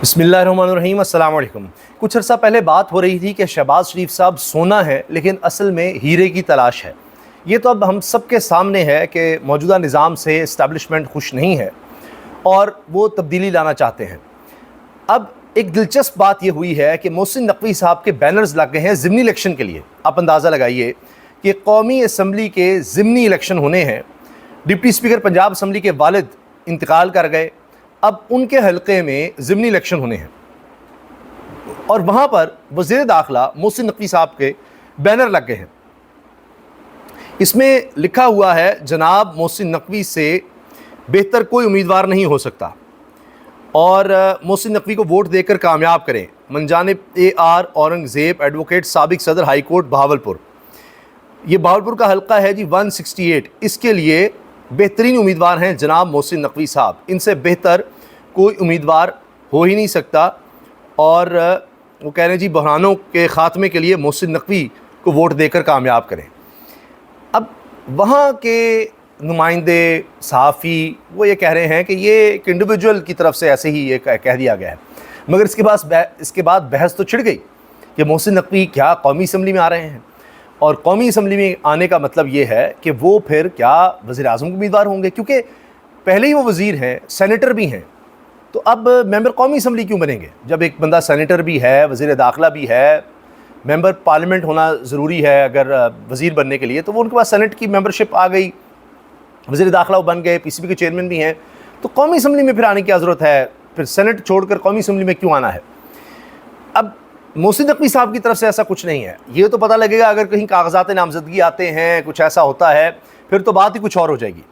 बिस्मिल्लाहिर्रहमानिर्रहीम, अस्सलाम वालेकुम। कुछ अर्सा पहले बात हो रही थी कि शहबाज शरीफ साहब सोना है लेकिन असल में हीरे की तलाश है। ये तो अब हम सब के सामने है कि मौजूदा निज़ाम से इस्टेब्लिशमेंट खुश नहीं है और वो तब्दीली लाना चाहते हैं। अब एक दिलचस्प बात ये हुई है कि मोहसिन नकवी साहब के बैनर्स लग गए हैं ज़िमनी इलेक्शन के लिए। आप अंदाज़ा लगाइए कि कौमी असम्बली के ज़िमनी इलेक्शन होने हैं। डिप्टी स्पीकर पंजाब असम्बली के वालिद इंतकाल कर गए, अब उनके हलके में ज़िमनी इलेक्शन होने हैं और वहाँ पर वज़ीर दाखिला मोहसिन नकवी साहब के बैनर लग गए हैं। इसमें लिखा हुआ है, जनाब मोहसिन नकवी से बेहतर कोई उम्मीदवार नहीं हो सकता और मोहसिन नकवी को वोट देकर कामयाब करें। मनजानिब AR औरंगज़ेब, एडवोकेट, साबिक सदर हाई कोर्ट बहावलपुर। ये बहावलपुर का हलका है जी 168। इसके लिए बेहतरीन उम्मीदवार हैं जनाब मोहसिन नकवी साहब। इनसे बेहतर कोई उम्मीदवार हो ही नहीं सकता और वो कह रहे हैं जी बहरानों के ख़ात्मे के लिए मोहसिन नकवी को वोट देकर कामयाब करें। अब वहाँ के नुमाइंदे सहाफ़ी वो ये कह रहे हैं कि ये एक इंडिविजुअल की तरफ से ऐसे ही ये कह दिया गया है, मगर इसके बाद बहस तो छिड़ गई कि मोहसिन नकवी क्या कौमी असम्बली में आ रहे हैं और कौमी असम्बली में आने का मतलब ये है कि वो फिर क्या वज़ीर आज़म के उम्मीदवार होंगे, क्योंकि पहले ही वो वज़ीर हैं, सेनेटर भी हैं। तो अब मेंबर कौमी असम्बली क्यों बनेंगे जब एक बंदा सेनेटर भी है, वज़ीर दाखिला भी है, मेंबर पार्लियामेंट होना ज़रूरी है अगर वज़ीर बनने के लिए। तो वो उनके पास सेनेट की मेंबरशिप आ गई, वज़ीर दाखिला वो बन गए, PCB के चेयरमैन भी हैं। तो कौमी असम्बली में फिर आने की क्या ज़रूरत है, फिर सेनेट छोड़कर कौमी असम्बली में क्यों आना है। अब मोहसिन नकवी साहब की तरफ से ऐसा कुछ नहीं है। ये तो पता लगेगा अगर कहीं कागजात नामजदगी आते हैं, कुछ ऐसा होता है, फिर तो बात ही कुछ और हो जाएगी,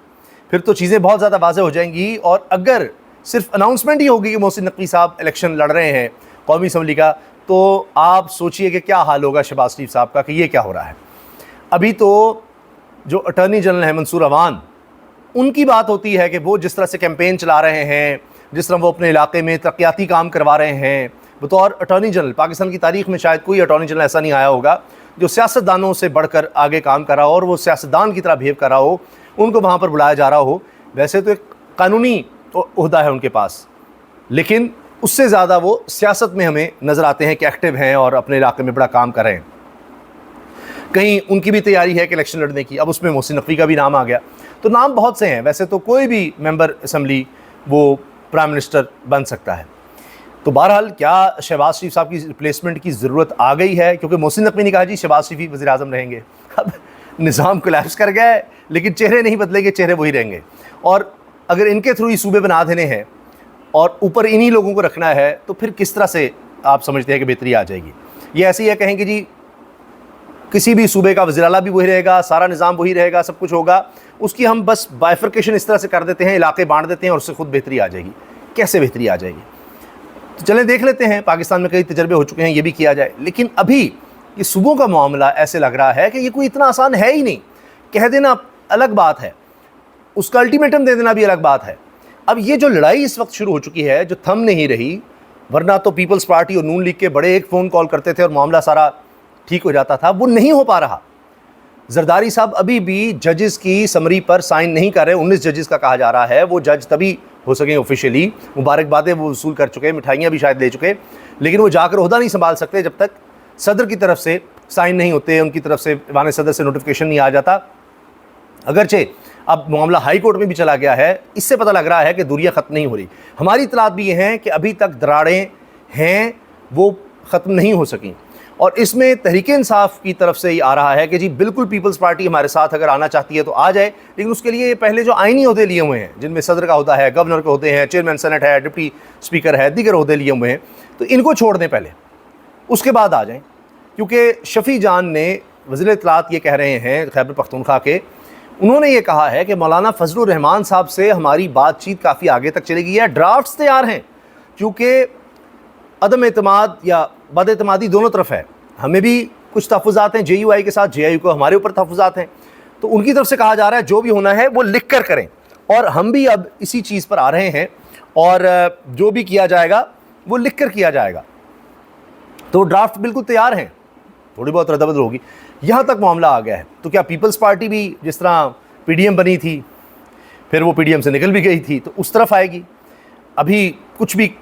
फिर तो चीज़ें बहुत ज़्यादा वाज़ेह हो जाएंगी। और अगर सिर्फ अनाउंसमेंट ही होगी कि मोहसिन नकवी साहब इलेक्शन लड़ रहे हैं कौमी असम्बली का, तो आप सोचिए कि क्या हाल होगा शहबाज शरीफ साहब का कि ये क्या हो रहा है। अभी तो जो अटॉर्नी जनरल है मंसूर अवान, उनकी बात होती है कि वो जिस तरह से कैंपेन चला रहे हैं, जिस तरह वो अपने इलाके में तरक्याती काम करवा रहे हैं बतौर अटॉर्नी जनरल। पाकिस्तान की तारीख़ में शायद कोई अटॉर्नी जनरल ऐसा नहीं आया होगा जो सियासतदानों से बढ़कर आगे काम कर रहा हो और वो सियासतदान की तरह बिहेव कर रहा हो, उनको वहाँ पर बुलाया जा रहा हो। वैसे तो एक कानूनी ओहदा है उनके पास, लेकिन उससे ज़्यादा वो सियासत में हमें नज़र आते हैं कि एक्टिव हैं और अपने इलाके में बड़ा काम कर रहे हैं। कहीं उनकी भी तैयारी है कि इलेक्शन लड़ने की, अब उसमें मोहसिन नकवी का भी नाम आ गया। तो नाम बहुत से हैं, वैसे तो कोई भी मेंबर असम्बली वो प्राइम मिनिस्टर बन सकता है। तो बहरहाल क्या शहबाज शरीफ साहब की रिप्लेसमेंट की ज़रूरत आ गई है, क्योंकि मोहसिन नकवी ने कहा जी शहबाज शरीफ ही वज़ीर आज़म रहेंगे। अब निज़ाम कोलैप्स कर गया है लेकिन चेहरे नहीं बदलेंगे, चेहरे वही रहेंगे। और अगर इनके थ्रू ही सूबे बना देने हैं और ऊपर इन्हीं लोगों को रखना है तो फिर किस तरह से आप समझते हैं कि बेहतरी आ जाएगी। ये ऐसे ही है, कहेंगे जी किसी भी सूबे का वज़ीर आला भी वही रहेगा, सारा निज़ाम वही रहेगा, सब कुछ होगा, उसकी हम बस बाइफर्केशन इस तरह से कर देते हैं, इलाके बांट देते हैं और उससे खुद बेहतरी आ जाएगी। कैसे बेहतरी आ जाएगी, तो चलें देख लेते हैं। पाकिस्तान में कई तजर्बे हो चुके हैं, ये भी किया जाए। लेकिन अभी ये सूबों का मामला ऐसे लग रहा है कि ये कोई इतना आसान है ही नहीं। कह देना अलग बात है, उसका अल्टीमेटम दे देना भी अलग बात है। अब ये जो लड़ाई इस वक्त शुरू हो चुकी है, जो थम नहीं रही, वरना तो पीपल्स पार्टी और नून लीग के बड़े एक फ़ोन कॉल करते थे और मामला सारा ठीक हो जाता था, वो नहीं हो पा रहा। जरदारी साहब अभी भी जजेस की समरी पर साइन नहीं कर रहे। 19 जजेस का कहा जा रहा है, वो जज तभी हो सकें ऑफिशियली। मुबारकबादें वो वसूल कर चुके, मिठाइयाँ भी शायद ले चुके, लेकिन वो जाकर ओहदा नहीं संभाल सकते जब तक सदर की तरफ से साइन नहीं होते, उनकी तरफ से ईवान सदर से नोटिफिकेशन नहीं आ जाता। अगरचे अब मामला हाई कोर्ट में भी चला गया है, इससे पता लग रहा है कि दूरियाँ ख़त्म नहीं हो रही। हमारी इतलात भी ये हैं कि अभी तक दरारें हैं वो ख़त्म नहीं हो सकें और इसमें तहरीक इंसाफ की तरफ से ही आ रहा है कि जी बिल्कुल पीपल्स पार्टी हमारे साथ अगर आना चाहती है तो आ जाए, लेकिन उसके लिए ये पहले जो आइनी ओहदे लिए हुए हैं, जिनमें सदर का होता है, गवर्नर के होते हैं, चेयरमैन सेनेट है, डिप्टी स्पीकर है, दीगर ओहदे लिए हुए हैं, तो इनको छोड़ दें पहले, उसके बाद आ जाएँ। क्योंकि शफ़ी जान ने वज़ीर इत्तलात ये कह रहे हैं खैबर पख्तूनख्वा के, उन्होंने ये कहा है कि मौलाना फजलुर रहमान साहब से हमारी बातचीत काफ़ी आगे तक चली गई है, ड्राफ्ट्स तैयार हैं, क्योंकि अदम एतमाद या बदएतमादी दोनों तरफ है। हमें भी कुछ तहफ़्फ़ुज़ात हैं JUI के साथ, JIU को हमारे ऊपर तहफ़्फ़ुज़ात हैं, तो उनकी तरफ से कहा जा रहा है जो भी होना है वो लिख कर करें। और हम भी अब इसी चीज़ पर आ रहे हैं और जो भी किया जाएगा वो लिख कर किया जाएगा। तो ड्राफ्ट बिल्कुल तैयार हैं, थोड़ी बहुत रद्द-बदल होगी, यहाँ तक मामला आ गया है। तो क्या पीपल्स पार्टी भी जिस तरह PDM बनी थी, फिर वो PDM से निकल भी गई थी, तो उस तरफ आएगी। अभी कुछ भी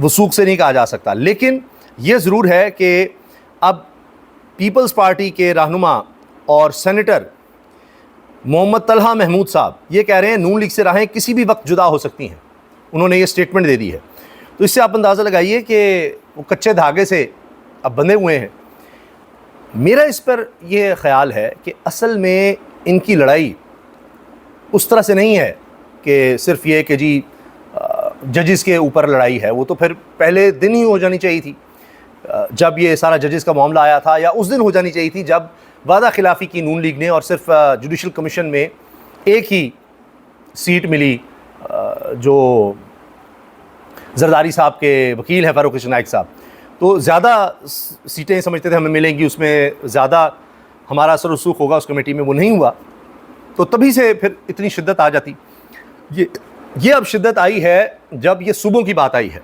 वसूख से नहीं कहा जा सकता। लेकिन ये ज़रूर है कि अब पीपल्स पार्टी के रहनुमा और सेनेटर मोहम्मद तलहा महमूद साहब ये कह रहे हैं नून लीग से राहें किसी भी वक्त जुदा हो सकती हैं। उन्होंने ये स्टेटमेंट दे दी है। तो इससे आप अंदाज़ा लगाइए कि वो कच्चे धागे से अब बंधे हुए हैं। मेरा इस पर यह ख्याल है कि असल में इनकी लड़ाई उस तरह से नहीं है कि सिर्फ ये कि जी जजेस के ऊपर लड़ाई है। वो तो फिर पहले दिन ही हो जानी चाहिए थी जब ये सारा जजेस का मामला आया था, या उस दिन हो जानी चाहिए थी जब वादा खिलाफ़ी की नून लीग ने और सिर्फ जुडिशल कमीशन में एक ही सीट मिली जो जरदारी साहब के वकील हैं फ़ारूक नाइक साहब। तो ज़्यादा सीटें समझते थे हमें मिलेंगी, उसमें ज़्यादा हमारा असर रसूख होगा उस कमेटी में, वो नहीं हुआ। तो तभी से फिर इतनी शिद्दत आ जाती। ये अब शिद्दत आई है जब ये सूबों की बात आई है।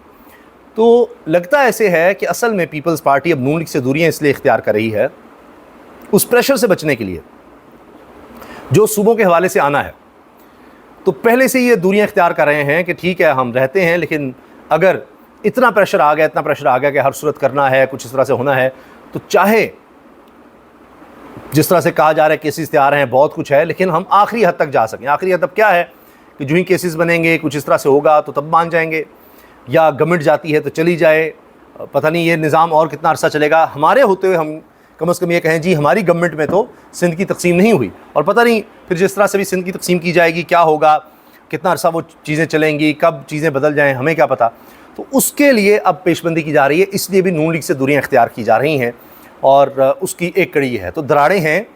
तो लगता ऐसे है कि असल में पीपल्स पार्टी अब नून लीग से दूरियां इसलिए इख्तियार कर रही है उस प्रेशर से बचने के लिए जो सूबों के हवाले से आना है। तो पहले से ये दूरियां इख्तियार कर रहे हैं कि ठीक है हम रहते हैं, लेकिन अगर इतना प्रेशर आ गया कि हर सूरत करना है, कुछ इस तरह से होना है, तो चाहे जिस तरह से कहा जा रहा है केसेस तैयार हैं, बहुत कुछ है, लेकिन हम आखिरी हद तक जा सकें। आखिरी हद तक क्या है कि जो ही केसेस बनेंगे कुछ इस तरह से होगा तो तब मान जाएंगे, या गवर्नमेंट जाती है तो चली जाए, पता नहीं ये निज़ाम और कितना अरसा चलेगा। हमारे होते हुए हम कम से कम ये कहें जी हमारी गवर्नमेंट में तो सिंध की तकसीम नहीं हुई, और पता नहीं फिर जिस तरह से भी सिंध की तकसीम की जाएगी क्या होगा, कितना अरसा वो चीज़ें चलेंगी, कब चीज़ें बदल जाएँ, हमें क्या पता। तो उसके लिए अब पेशबंदी की जा रही है, इसलिए भी नून लीग से दूरियां इख्तियार की जा रही हैं, और उसकी एक कड़ी है। तो दरारें हैं,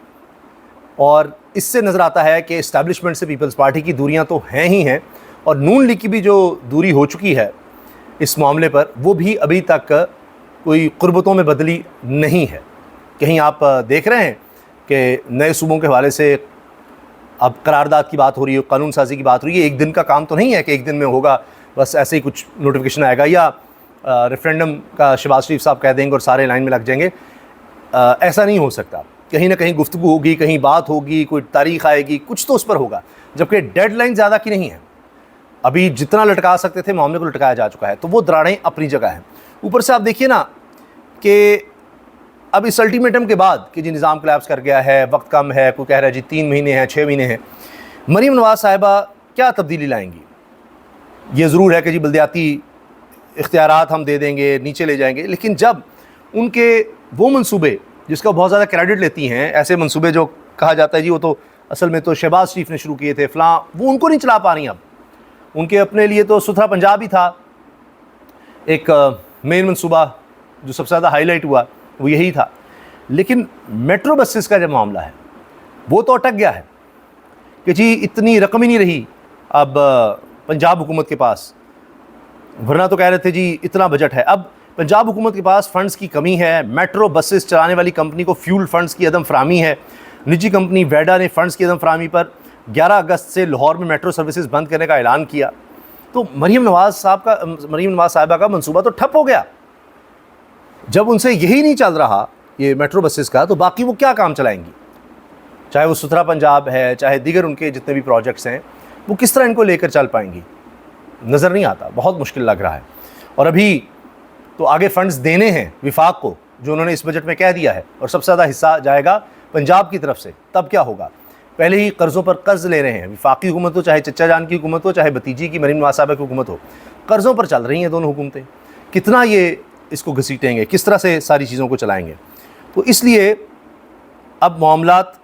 और इससे नज़र आता है कि इस्टेब्लिशमेंट से पीपल्स पार्टी की दूरियां तो हैं ही हैं, और नून लीग की भी जो दूरी हो चुकी है इस मामले पर, वो भी अभी तक कोई कुर्बतों में बदली नहीं है। कहीं आप देख रहे हैं कि नए सूबों के हवाले से अब करारदाद की बात हो रही है, कानून साजी की बात हो रही है। एक दिन का काम तो नहीं है कि एक दिन में होगा, बस ऐसे ही कुछ नोटिफिकेशन आएगा या रेफरेंडम का शहबाज शरीफ साहब कह देंगे और सारे लाइन में लग जाएंगे। ऐसा नहीं हो सकता। कहीं ना कहीं गुफ्तगू होगी, कहीं बात होगी, कोई तारीख आएगी, कुछ तो उस पर होगा, जबकि डेडलाइन ज़्यादा की नहीं है। अभी जितना लटका सकते थे मामले को लटकाया जा चुका है। तो वो दरारें अपनी जगह हैं। ऊपर से आप देखिए ना कि अब इस अल्टीमेटम के बाद कि जी निज़ाम कोलैप्स कर गया है, वक्त कम है, कोई कह रहा है जी 3 महीने हैं, 6 महीने हैं, मरीम नवाज़ साहिबा क्या तब्दीली लाएंगी? ये ज़रूर है कि जी बल्दियाती इख्तियारात हम दे देंगे, नीचे ले जाएंगे, लेकिन जब उनके वो मंसूबे जिसका बहुत ज़्यादा क्रेडिट लेती हैं, ऐसे मंसूबे जो कहा जाता है जी वो तो असल में तो शहबाज शरीफ ने शुरू किए थे फ़लाँ, वो उनको नहीं चला पा रही। अब उनके अपने लिए तो सुथरा पंजाब ही था एक मेन मंसूबा जो सबसे ज़्यादा हाईलाइट हुआ, वो यही था। लेकिन मेट्रो बसेस का जब मामला है वो तो अटक गया है कि जी इतनी रकम ही नहीं रही अब पंजाब हुकूमत के पास, वरना तो कह रहे थे जी इतना बजट है। अब पंजाब हुकूमत के पास फ़ंड्स की कमी है। मेट्रो बसेस चलाने वाली कंपनी को फ्यूल फ़ंड्स की अदम फरामी है। निजी कंपनी वेडा ने फ़ंड्स की अदम फरामी पर 11 अगस्त से लाहौर में मेट्रो सर्विसेज बंद करने का ऐलान किया। तो मरीम नवाज़ साहिबा का मंसूबा तो ठप हो गया। जब उनसे यही नहीं चल रहा ये मेट्रो बसेस का, तो बाकी वो क्या काम चलाएंगी? चाहे वो सुथरा पंजाब है, चाहे दीगर उनके जितने भी प्रोजेक्ट्स हैं, वो किस तरह इनको लेकर चल पाएंगी? नज़र नहीं आता, बहुत मुश्किल लग रहा है। और अभी तो आगे फ़ंड्स देने हैं विफाक को, जो उन्होंने इस बजट में कह दिया है, और सबसे ज़्यादा हिस्सा जाएगा पंजाब की तरफ से। तब क्या होगा? पहले ही कर्ज़ों पर कर्ज़ ले रहे हैं। विफाकी हुकूमत हो, चाहे चचा जान की हुकूमत हो, चाहे भतीजी की मरीम नवाज़ साहिबा की हुकूमत हो, कर्ज़ों पर चल रही हैं दोनों हुकूमतें। कितना ये इसको घसीटेंगे, किस तरह से सारी चीज़ों को चलाएँगे? तो इसलिए अब मामलात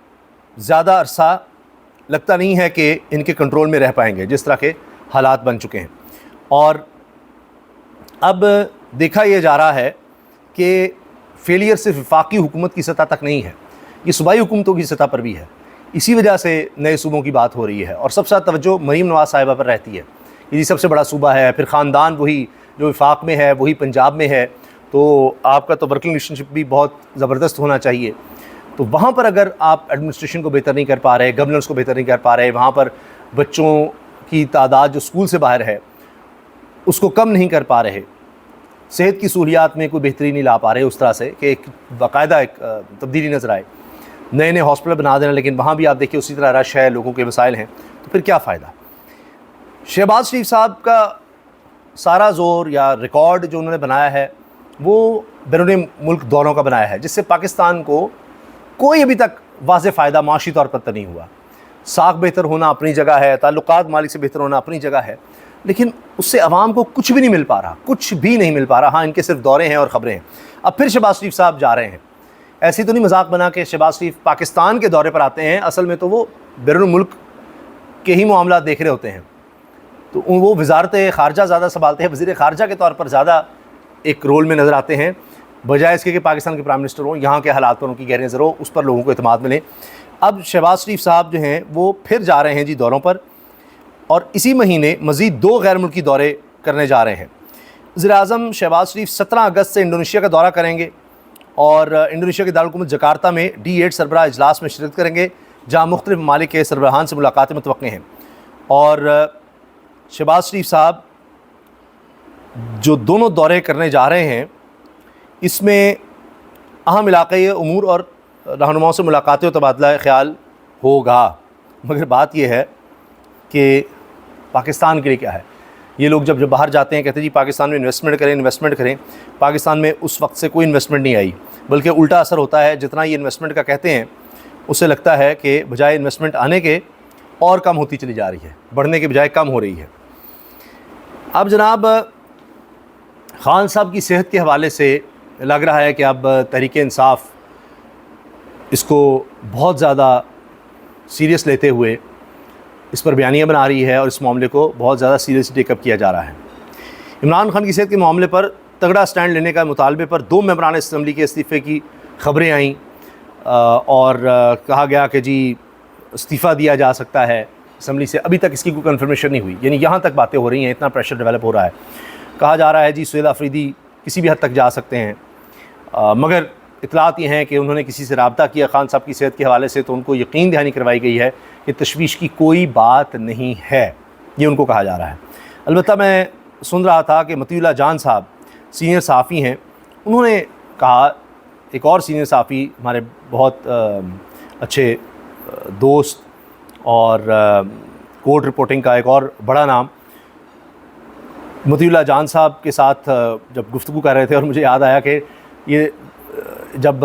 ज़्यादा अरसा लगता नहीं है कि इनके कंट्रोल में रह पाएंगे, जिस तरह के हालात बन चुके हैं। और अब देखा यह जा रहा है कि फेलियर सिर्फ वफाकी हुकूमत की सतह तक नहीं है, ये सूबाई हुकूमतों की सतह पर भी है। इसी वजह से नए सूबों की बात हो रही है, और सबसे ज़्यादा तवज्जो मरीम नवाज़ साहिबा पर रहती है। ये सबसे बड़ा सूबा है, फिर ख़ानदान वही जो वफाक में है, वही पंजाब में है, तो आपका तो वर्किंग रिलेशनशिप भी बहुत ज़बरदस्त होना चाहिए। तो वहाँ पर अगर आप एडमिनिस्ट्रेशन को बेहतर नहीं कर पा रहे, गवर्नेंस को बेहतर नहीं कर पा रहे, वहाँ पर बच्चों की तादाद जो स्कूल से बाहर है उसको कम नहीं कर पा रहे, सेहत की सहूलियात में कोई बेहतरी नहीं ला पा रहे उस तरह से कि एक बाकायदा एक तब्दीली नज़र आए, नए नए हॉस्पिटल बना देना, लेकिन वहाँ भी आप देखिए उसी तरह रश है, लोगों के मसाइल हैं, तो फिर क्या फ़ायदा? शहबाज शरीफ साहब का सारा ज़ोर या रिकॉर्ड जो उन्होंने बनाया है वो बैरूनी मुल्क दौरों का बनाया है, जिससे पाकिस्तान को कोई अभी तक वाज़ेह फ़ायदा माशी तौर पर तो नहीं हुआ। साख बेहतर होना अपनी जगह है, ताल्लुकात मालिक से बेहतर होना अपनी जगह है, लेकिन उससे आवाम को कुछ भी नहीं मिल पा रहा, कुछ भी नहीं मिल पा रहा। हाँ, इनके सिर्फ दौरे हैं और ख़बरें हैं। अब फिर शहबाज शरीफ साहब जा रहे हैं, ऐसी तो नहीं मजाक बना के शहबाज शरीफ पाकिस्तान के दौरे पर आते हैं, असल में तो वो बैरून मुल्क के ही मामला देख रहे होते हैं। तो वो वजारत ख़ारजा ज़्यादा संभालते हैं, वज़ीर ख़ारजा के तौर पर ज़्यादा एक रोल में नज़र आते हैं, बजाय इसके कि पाकिस्तान के प्राइम मिनिस्टर हों, यहाँ के हालात पर उनकी गहरी नज़र हो, उस पर लोगों को एतमाद मिले। अब शहबाज शरीफ साहब जो हैं वो फिर जा रहे हैं जी दौरों पर, और इसी महीने मज़ीद 2 गैर मुल्की दौरे करने जा रहे हैं। वज़ीर-ए-आज़म शहबाज शरीफ 17 अगस्त से इंडोनेशिया का दौरा करेंगे और इंडोनेशिया के दारुल-हुकूमत जकार्ता में D8 सरबराह इजलास में शिरकत करेंगे, जहाँ मुख्तलिफ ममालिक के सरबराहान से मुलाकातें मुतवक्किल हैं। और शहबाज शरीफ साहब जो दोनों दौरे करने जा रहे हैं, इसमें अहम इलाक़ाई उमूर और रहनुमाओं से मुलाकातें और तबादला ख्याल होगा। मगर बात यह है कि पाकिस्तान के लिए क्या है, ये लोग जब बाहर जाते हैं कहते हैं जी पाकिस्तान में इन्वेस्टमेंट करें। पाकिस्तान में उस वक्त से कोई इन्वेस्टमेंट नहीं आई, बल्कि उल्टा असर होता है। जितना ये इन्वेस्टमेंट का कहते हैं, उससे लगता है कि बजाय इन्वेस्टमेंट आने के और कम होती चली जा रही है, बढ़ने के बजाय कम हो रही है। अब जनाब खान साहब की सेहत के हवाले से लग रहा है कि अब तहरीक इंसाफ इसको बहुत ज़्यादा सीरियस लेते हुए इस पर बयानियाँ बना रही है और इस मामले को बहुत ज़्यादा सीरियसली टेकअप किया जा रहा है। इमरान खान की सेहत के मामले पर तगड़ा स्टैंड लेने का मुतालबे पर 2 मेंबरान असम्बली के इस्तीफ़े की ख़बरें आईं और कहा गया कि जी इस्तीफ़ा दिया जा सकता है असम्बली से। अभी तक इसकी कोई कन्फर्मेशन नहीं हुई, यानी यहाँ तक बातें हो रही हैं, इतना प्रेशर डेवलप हो रहा है। कहा जा रहा है जी सुहेल अफरीदी किसी भी हद तक जा सकते हैं, मगर इतलात ये हैं कि उन्होंने किसी से रब्ता किया खान साहब की सेहत के हवाले से, तो उनको यकीन दहानी करवाई गई है कि तशवीश की कोई बात नहीं है, ये उनको कहा जा रहा है। अलबत्ता मैं सुन रहा था कि मतीउल्लाह जान साहब सीनियर सहाफ़ी हैं, उन्होंने कहा, एक और सीनियर सहाफ़ी हमारे बहुत अच्छे दोस्त और कोर्ट रिपोर्टिंग का एक और बड़ा नाम, मतीउल्लाह जान साहब के साथ जब गुफ्तगू कर रहे थे, और मुझे याद आया कि ये जब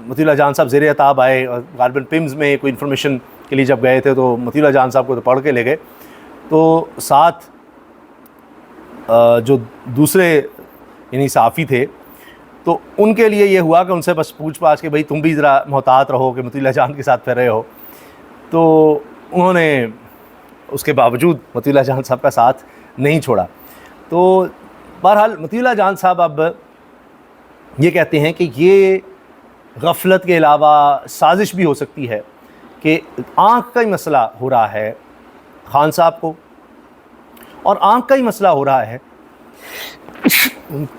मतीउल्लाह जान साहब ज़ेरे अताब आए और गार्बन पिम्स में कोई इन्फॉर्मेशन के लिए जब गए थे, तो मतीउल्लाह जान साहब को तो पढ़ के ले गए, तो साथ जो दूसरे यानी सहाफ़ी थे, तो उनके लिए ये हुआ कि उनसे बस पूछ पाछ के भाई तुम भी ज़रा मोहतात रहो कि मतीउल्लाह जान के साथ फिर रहे हो। तो उन्होंने उसके बावजूद मतीउल्लाह जान साहब का साथ नहीं छोड़ा। तो बहरहाल मतीउल्लाह जान साहब अब ये कहते हैं कि ये गफलत के अलावा साजिश भी हो सकती है कि आँख का ही मसला हो रहा है खान साहब को, और आँख का ही मसला हो रहा है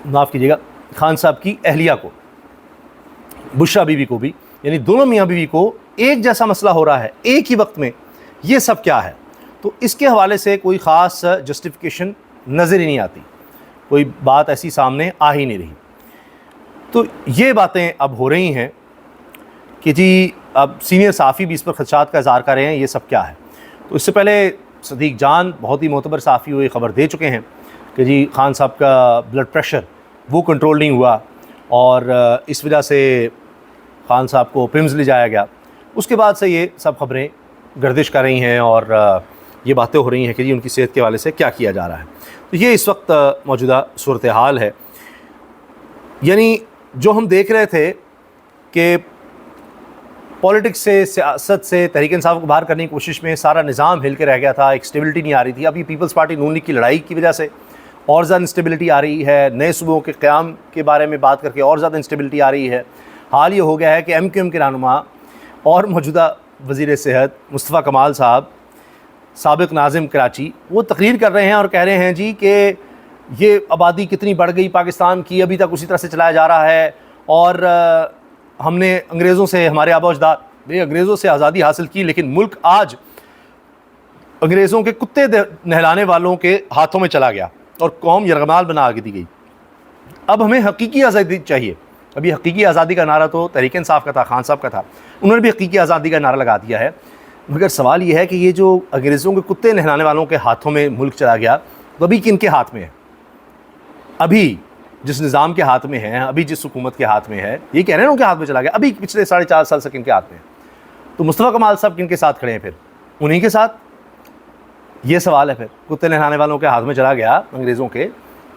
माफ़ कीजिएगा खान साहब की अहलिया को, बुशरा बीवी को भी, यानी दोनों मियाँ बीवी को एक जैसा मसला हो रहा है एक ही वक्त में। ये सब क्या है? तो इसके हवाले से कोई ख़ास जस्टिफिकेशन नज़र ही नहीं आती, कोई बात ऐसी सामने आ ही नहीं रही। तो ये बातें अब हो रही हैं कि जी अब सीनियर सहाफ़ी भी इस पर खदशात का इज़हार कर रहे हैं, ये सब क्या है। तो इससे पहले सदीक जान बहुत ही मोतबर सहाफ़ी हुए ख़बर दे चुके हैं कि जी खान साहब का ब्लड प्रेशर वो कंट्रोल नहीं हुआ और इस वजह से खान साहब को पिम्स ले जाया गया। उसके बाद से ये सब ख़बरें गर्दिश कर रही हैं और ये बातें हो रही हैं कि जी उनकी सेहत के हवाले से क्या किया जा रहा है। तो ये इस वक्त मौजूदा सूरत हाल है। यानी जो हम देख रहे थे कि पॉलिटिक्स से, सियासत से तहरीक इंसाफ को बाहर करने की कोशिश में सारा निज़ाम हिल के रह गया था, एक स्टेबिलिटी नहीं आ रही थी। अभी पीपल्स पार्टी नून लीग की लड़ाई की वजह से और ज़्यादा इंस्टेबिलिटी आ रही है, नए सूबों के क़याम के बारे में बात करके और ज़्यादा इंस्टेबिलिटी आ रही है। हाल ये हो गया है कि MQM के रहनुमा और मौजूदा वज़ीर सेहत मुस्तफ़ा कमाल साहब, साबिक़ नाज़िम कराची, वो तकरीर कर रहे हैं और कह रहे हैं जी कि ये आबादी कितनी बढ़ गई पाकिस्तान की, अभी तक उसी तरह से चलाया जा रहा है और हमने अंग्रेज़ों से, हमारे आबा अजदाद ने अंग्रेज़ों से आज़ादी हासिल की, लेकिन मुल्क आज अंग्रेज़ों के कुत्ते नहलाने वालों के हाथों में चला गया और कौम यरगमाल बना के दी गई। अब हमें हकीकी आज़ादी चाहिए। अभी हकीकी आज़ादी का नारा तो तहरीक इंसाफ का था, खान साहब का था, उन्होंने भी हकीकी आज़ादी का नारा लगा दिया है। मगर सवाल ये है कि ये जो अंग्रेज़ों के कुत्ते नहलाने वालों के हाथों में मुल्क चला गया, तो अभी किन के हाथ में है? अभी जिस निज़ाम के हाथ में है, अभी जिस हुकूमत के हाथ में है, ये कह रहे हैं उनके हाथ में चला गया, अभी पिछले 4.5 साल से किनके हाथ में है? तो मुस्तफ़ा कमाल साहब किनके साथ खड़े हैं फिर? उन्हीं के साथ। ये सवाल है फिर, कुत्ते नहलाने वालों के हाथ में चला गया अंग्रेज़ों के,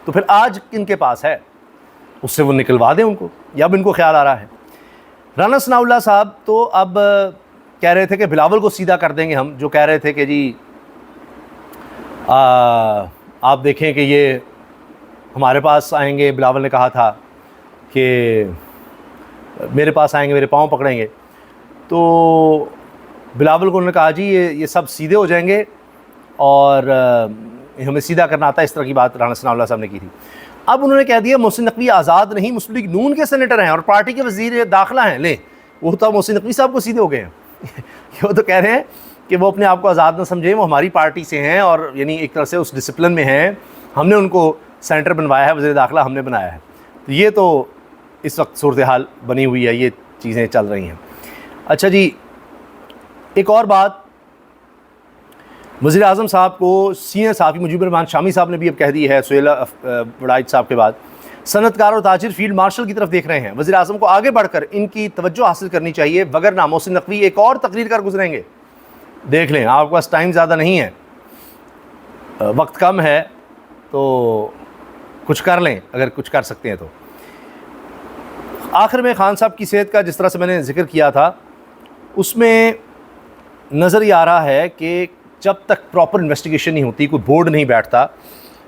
तो फिर आज किनके पास है? उससे वो निकलवा दें उनको, या अब इनको ख्याल आ रहा है? राना सनाउल्लाह साहब तो अब कह रहे थे कि बिलावल को सीधा कर देंगे हम, जो कह रहे थे कि जी आप देखें कि ये हमारे पास आएंगे। बिलावल ने कहा था कि मेरे पास आएंगे, मेरे पाँव पकड़ेंगे। तो बिलावल को उन्होंने कहा जी ये सब सीधे हो जाएंगे और हमें सीधा करना आता है, इस तरह की बात राना सनाउल्लाह साहब ने की थी। अब उन्होंने कह दिया मोहसिन नकवी आज़ाद नहीं, मुस्लिम लीग नून के सेनेटर हैं और पार्टी के वज़ीर दाखिला हैं। ले, वो तो मोहसिन नकवी साहब को सीधे हो गए हैं। वो तो कह रहे हैं कि वो अपने आप को आज़ाद ना समझें, वो हमारी पार्टी से हैं और यानी एक तरह से उस डिसिप्लिन में हैं, हमने उनको सेनेटर बनवाया है, वज़ीर दाखिला हमने बनाया है। तो ये तो इस वक्त सूरत हाल बनी हुई है, ये चीज़ें चल रही हैं। अच्छा जी, एक और बात, वज़ीर आज़म साहब को सीनियर सहाफ़ी मुजीबुर रहमान शामी साहब ने भी अब कह दी है, सुहेला वड़ाइच साहब के बाद, सनतकार और ताजिर फील्ड मार्शल की तरफ देख रहे हैं। वज़ीर आज़म को आगे बढ़कर इनकी तवज्जो हासिल करनी चाहिए, वगरना मोहसिन नकवी एक और तकरीर कर गुजरेंगे। देख लें, आपके पास टाइम ज़्यादा नहीं है, वक्त कम है, तो कुछ कर लें अगर कुछ कर सकते हैं तो। आखिर में खान साहब की सेहत का जिस तरह से मैंने जिक्र किया था, उसमें नज़र ये आ रहा है कि जब तक प्रॉपर इन्वेस्टिगेशन नहीं होती, कोई बोर्ड नहीं बैठता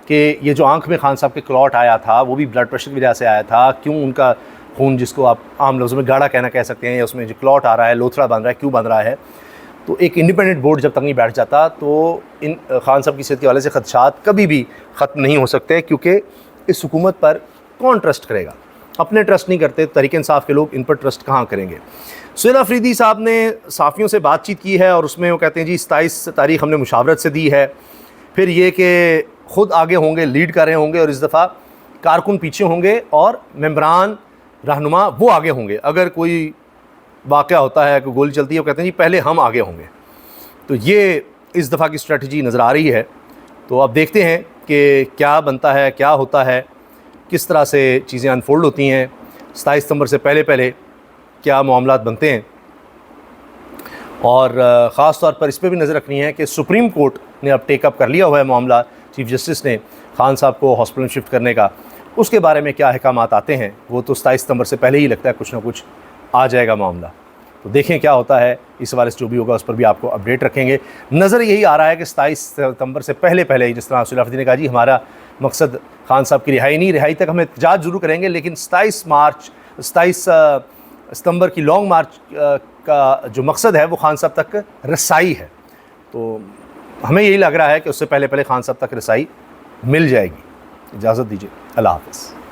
कि ये जो आंख में खान साहब के क्लॉट आया था वो भी ब्लड प्रेशर की वजह से आया था, क्यों उनका खून, जिसको आप आम लफ्ज़ों में गाढ़ा कहना कह सकते हैं, या उसमें जो क्लॉट आ रहा है, लोथड़ा बन रहा है, क्यों बन रहा है, तो एक इंडिपेंडेंट बोर्ड जब तक नहीं बैठ जाता तो इन खान साहब की सेहत के हवाले से खदशात कभी भी ख़त्म नहीं हो सकते, क्योंकि इस हुकूमत पर कौन ट्रस्ट करेगा? अपने ट्रस्ट नहीं करते, तहरीक इंसाफ के लोग इन पर ट्रस्ट कहाँ करेंगे? सुहेल अफरीदी साहब ने साफ़ियों से बातचीत की है और उसमें वो कहते हैं जी 27 तारीख हमने मुशावरत से दी है, फिर ये कि ख़ुद आगे होंगे, लीड कर रहे होंगे, और इस दफ़ा कारकुन पीछे होंगे और मेंबरान रहनुमा वो आगे होंगे। अगर कोई वाक़या होता है, कोई गोली चलती है, वो कहते हैं जी पहले हम आगे होंगे। तो ये इस दफ़ा की स्ट्रेटजी नज़र आ रही है। तो अब देखते हैं कि क्या बनता है, क्या होता है, किस तरह से चीज़ें अनफोल्ड होती हैं। 27 सितंबर से पहले क्या मामलात बनते हैं, और ख़ास तौर पर इस पर भी नज़र रखनी है कि सुप्रीम कोर्ट ने अब टेकअप कर लिया हुआ है मामला, चीफ जस्टिस ने खान साहब को हॉस्पिटल शिफ्ट करने का, उसके बारे में क्या अहकामात आते हैं, वो तो 27 सितंबर से पहले ही लगता है कुछ ना कुछ आ जाएगा मामला। तो देखें क्या होता है, इस बारे से जो भी होगा उस पर भी आपको अपडेट रखेंगे। नज़र यही आ रहा है कि 27 सितंबर से पहले जिस तरह सुहेल अफरीदी ने कहा जी हमारा मकसद खान साहब की रिहाई नहीं, रिहाई तक हम एहतजाज ज़रूर करेंगे, लेकिन 27 सितंबर की लॉन्ग मार्च का जो मकसद है वो खान साहब तक रसाई है। तो हमें यही लग रहा है कि उससे पहले खान साहब तक रसाई मिल जाएगी। इजाज़त दीजिए, अल्लाह हाफ़िज़।